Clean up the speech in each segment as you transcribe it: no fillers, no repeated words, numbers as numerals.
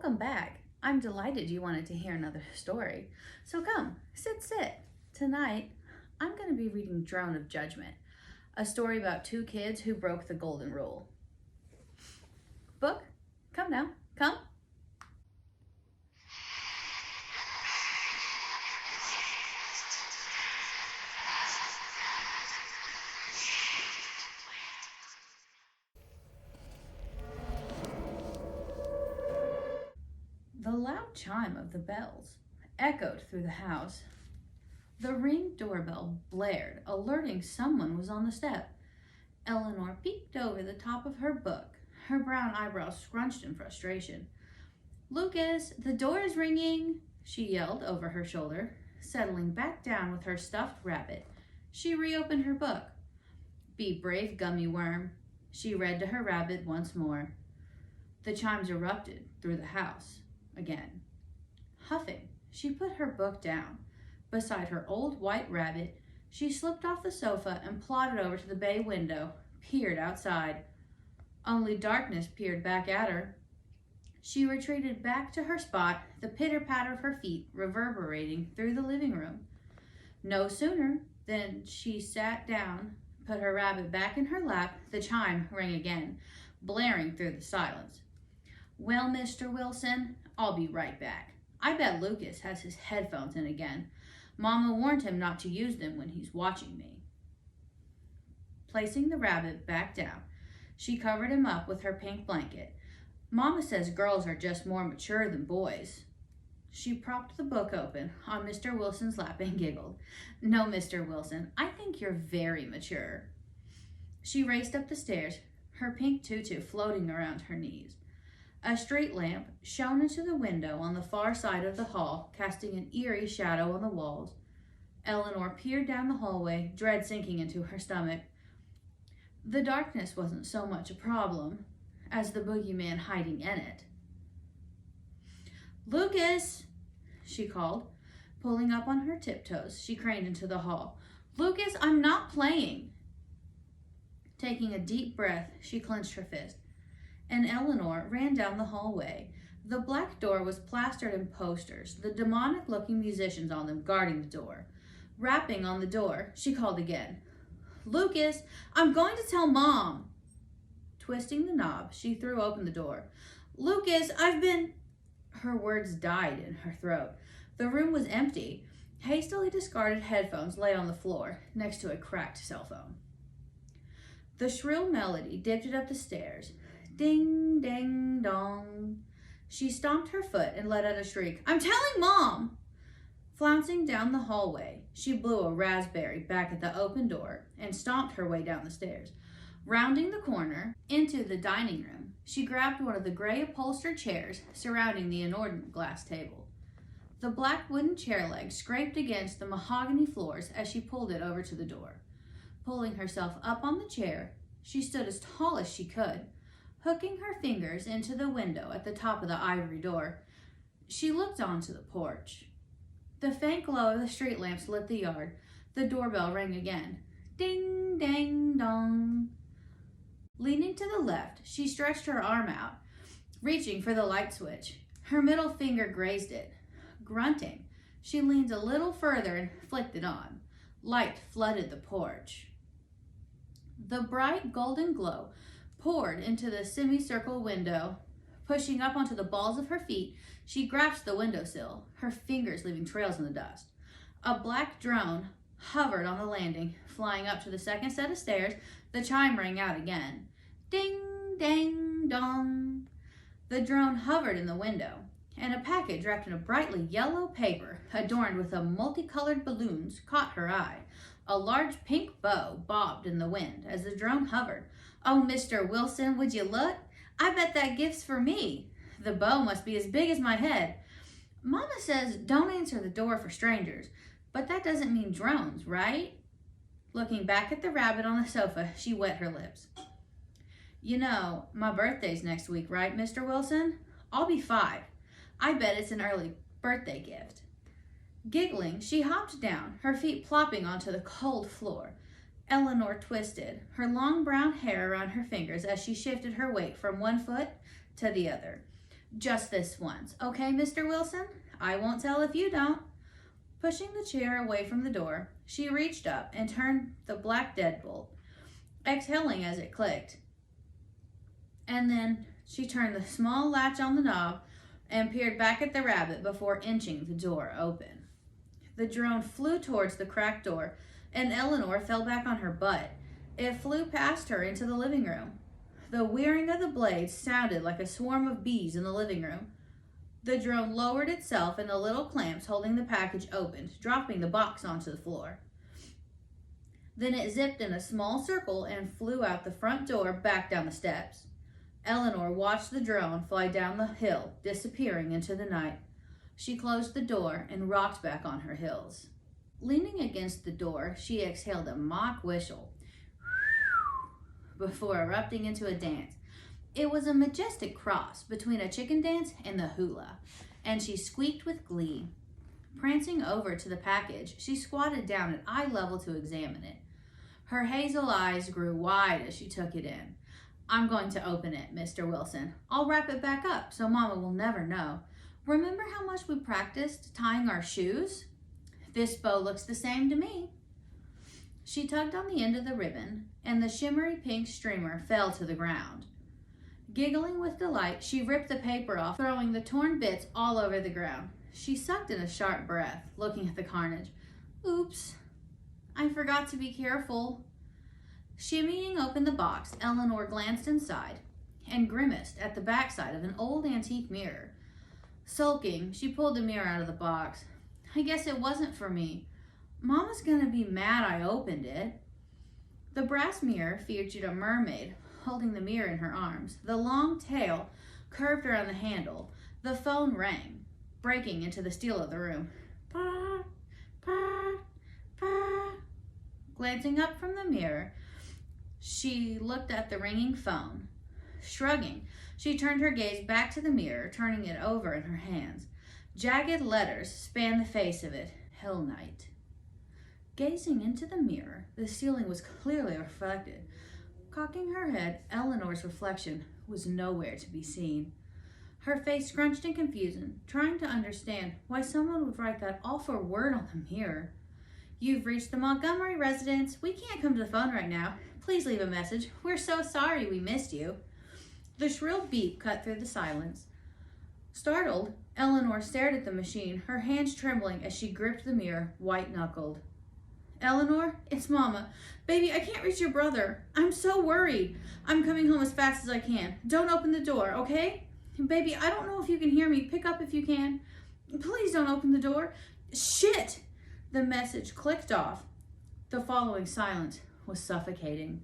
Welcome back. I'm delighted you wanted to hear another story. So come, sit. Tonight, I'm going to be reading Drone of Judgment, a story about two kids who broke the golden rule. Book, come now, come. The loud chime of the bells echoed through the house. The Ring doorbell blared, alerting someone was on the step. Eleanor peeked over the top of her book, her brown eyebrows scrunched in frustration. "Lucas, the door is ringing," she yelled over her shoulder. Settling back down with her stuffed rabbit, she reopened her book. "Be brave, gummy worm," she read to her rabbit once more. The chimes erupted through the house again. Huffing, she put her book down. Beside her old white rabbit, she slipped off the sofa and plodded over to the bay window, peered outside. Only darkness peered back at her. She retreated back to her spot, the pitter-patter of her feet reverberating through the living room. No sooner than she sat down, put her rabbit back in her lap, the chime rang again, blaring through the silence. "Well, Mr. Wilson, I'll be right back. I bet Lucas has his headphones in again. Mama warned him not to use them when he's watching me." Placing the rabbit back down, she covered him up with her pink blanket. "Mama says girls are just more mature than boys." She propped the book open on Mr. Wilson's lap and giggled. "No, Mr. Wilson, I think you're very mature." She raced up the stairs, her pink tutu floating around her knees. A street lamp shone into the window on the far side of the hall, casting an eerie shadow on the walls. Eleanor peered down the hallway, dread sinking into her stomach. The darkness wasn't so much a problem as the boogeyman hiding in it. "Lucas!" she called. Pulling up on her tiptoes, she craned into the hall. "Lucas, I'm not playing!" Taking a deep breath, she clenched her fist, and Eleanor ran down the hallway. The black door was plastered in posters, the demonic-looking musicians on them guarding the door. Rapping on the door, she called again. "Lucas, I'm going to tell Mom!" Twisting the knob, she threw open the door. "Lucas, I've been—" Her words died in her throat. The room was empty. Hastily discarded headphones lay on the floor, next to a cracked cell phone. The shrill melody dipped it up the stairs. Ding, ding, dong. She stomped her foot and let out a shriek. "I'm telling Mom!" Flouncing down the hallway, she blew a raspberry back at the open door and stomped her way down the stairs. Rounding the corner into the dining room, she grabbed one of the gray upholstered chairs surrounding the inordinate glass table. The black wooden chair legs scraped against the mahogany floors as she pulled it over to the door. Pulling herself up on the chair, she stood as tall as she could, hooking her fingers into the window at the top of the ivory door. She looked onto the porch. The faint glow of the street lamps lit the yard. The doorbell rang again. Ding, dang, dong. Leaning to the left, she stretched her arm out, reaching for the light switch. Her middle finger grazed it. Grunting, she leaned a little further and flicked it on. Light flooded the porch. The bright golden glow poured into the semicircle window. Pushing up onto the balls of her feet, she grasped the windowsill, her fingers leaving trails in the dust. A black drone hovered on the landing, flying up to the second set of stairs. The chime rang out again. Ding, dang, dong. The drone hovered in the window, and a package wrapped in a brightly yellow paper, adorned with multicolored balloons, caught her eye. A large pink bow bobbed in the wind as the drone hovered. "Oh, Mr. Wilson, would you look? I bet that gift's for me. The bow must be as big as my head. Mama says don't answer the door for strangers, but that doesn't mean drones, right?" Looking back at the rabbit on the sofa, she wet her lips. "You know, my birthday's next week, right, Mr. Wilson? I'll be 5. I bet it's an early birthday gift." Giggling, she hopped down, her feet plopping onto the cold floor. Eleanor twisted, her long brown hair around her fingers as she shifted her weight from one foot to the other. Just this once, okay, Mr. Wilson? I won't tell if you don't. Pushing the chair away from the door, she reached up and turned the black deadbolt, exhaling as it clicked. And then she turned the small latch on the knob and peered back at the rabbit before inching the door open. The drone flew towards the cracked door, and Eleanor fell back on her butt. It flew past her into the living room. The whirring of the blades sounded like a swarm of bees in the living room. The drone lowered itself, and the little clamps holding the package opened, dropping the box onto the floor. Then it zipped in a small circle and flew out the front door, back down the steps. Eleanor watched the drone fly down the hill, disappearing into the night. She closed the door and rocked back on her heels. Leaning against the door, she exhaled a mock whistle before erupting into a dance. It was a majestic cross between a chicken dance and the hula, and she squeaked with glee. Prancing over to the package, she squatted down at eye level to examine it. Her hazel eyes grew wide as she took it in. I'm going to open it, Mr. Wilson. I'll wrap it back up so Mama will never know. Remember how much we practiced tying our shoes? This bow looks the same to me. She tugged on the end of the ribbon, and the shimmery pink streamer fell to the ground. Giggling with delight, she ripped the paper off, throwing the torn bits all over the ground. She sucked in a sharp breath, looking at the carnage. Oops, I forgot to be careful. Shimmying open the box, Eleanor glanced inside and grimaced at the backside of an old antique mirror. Sulking, she pulled the mirror out of the box. I guess it wasn't for me. Mama's gonna be mad I opened it. The brass mirror featured a mermaid holding the mirror in her arms. The long tail curved around the handle. The phone rang, breaking into the steel of the room. Pa, pa, pa. Glancing up from the mirror, she looked at the ringing phone. Shrugging, she turned her gaze back to the mirror, turning it over in her hands. Jagged letters spanned the face of it. Hell Night. Gazing into the mirror, the ceiling was clearly reflected. Cocking her head, Eleanor's reflection was nowhere to be seen. Her face scrunched in confusion, trying to understand why someone would write that awful word on the mirror. You've reached the Montgomery residence. We can't come to the phone right now. Please leave a message. We're so sorry we missed you. The shrill beep cut through the silence. Startled, Eleanor stared at the machine, her hands trembling as she gripped the mirror, white-knuckled. Eleanor, it's Mama. Baby, I can't reach your brother. I'm so worried. I'm coming home as fast as I can. Don't open the door, okay? Baby, I don't know if you can hear me. Pick up if you can. Please don't open the door. Shit! The message clicked off. The following silence was suffocating.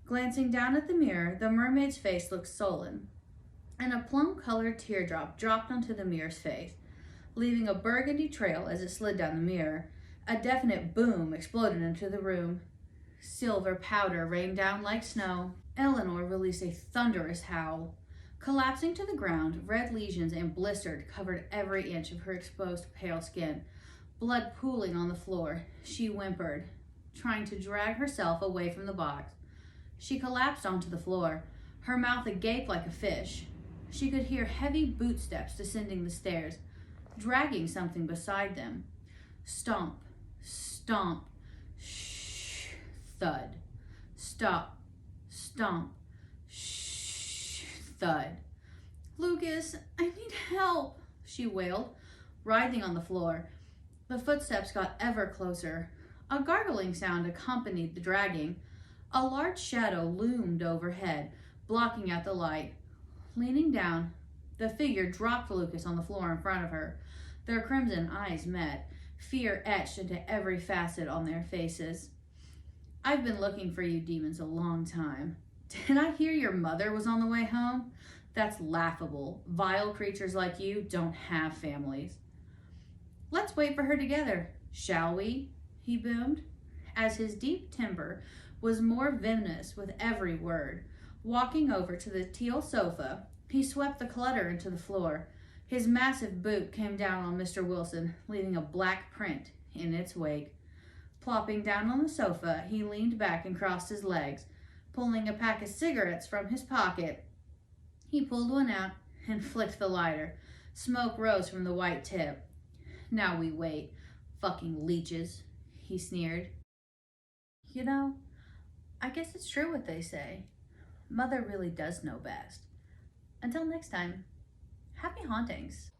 Glancing down at the mirror, the mermaid's face looked sullen, and a plum-colored teardrop dropped onto the mirror's face, leaving a burgundy trail as it slid down the mirror. A definite boom exploded into the room. Silver powder rained down like snow. Eleanor released a thunderous howl. Collapsing to the ground, red lesions and blisters covered every inch of her exposed pale skin. Blood pooling on the floor, she whimpered, trying to drag herself away from the box. She collapsed onto the floor, her mouth agape like a fish. She could hear heavy bootsteps descending the stairs, dragging something beside them. Stomp, stomp, shh, thud. Stop, stomp, shh, thud. Lucas, I need help, she wailed, writhing on the floor. The footsteps got ever closer. A gargling sound accompanied the dragging. A large shadow loomed overhead, blocking out the light. Leaning down, the figure dropped Lucas on the floor in front of her. Their crimson eyes met, fear etched into every facet on their faces. I've been looking for you demons a long time. Did I hear your mother was on the way home? That's laughable. Vile creatures like you don't have families. Let's wait for her together, shall we? He boomed, as his deep timbre was more venomous with every word. Walking over to the teal sofa, he swept the clutter into the floor. His massive boot came down on Mr. Wilson, leaving a black print in its wake. Plopping down on the sofa, he leaned back and crossed his legs. Pulling a pack of cigarettes from his pocket, he pulled one out and flicked the lighter. Smoke rose from the white tip. Now we wait. Fucking leeches, he sneered. You know, I guess it's true what they say. Mother really does know best. Until next time, happy hauntings.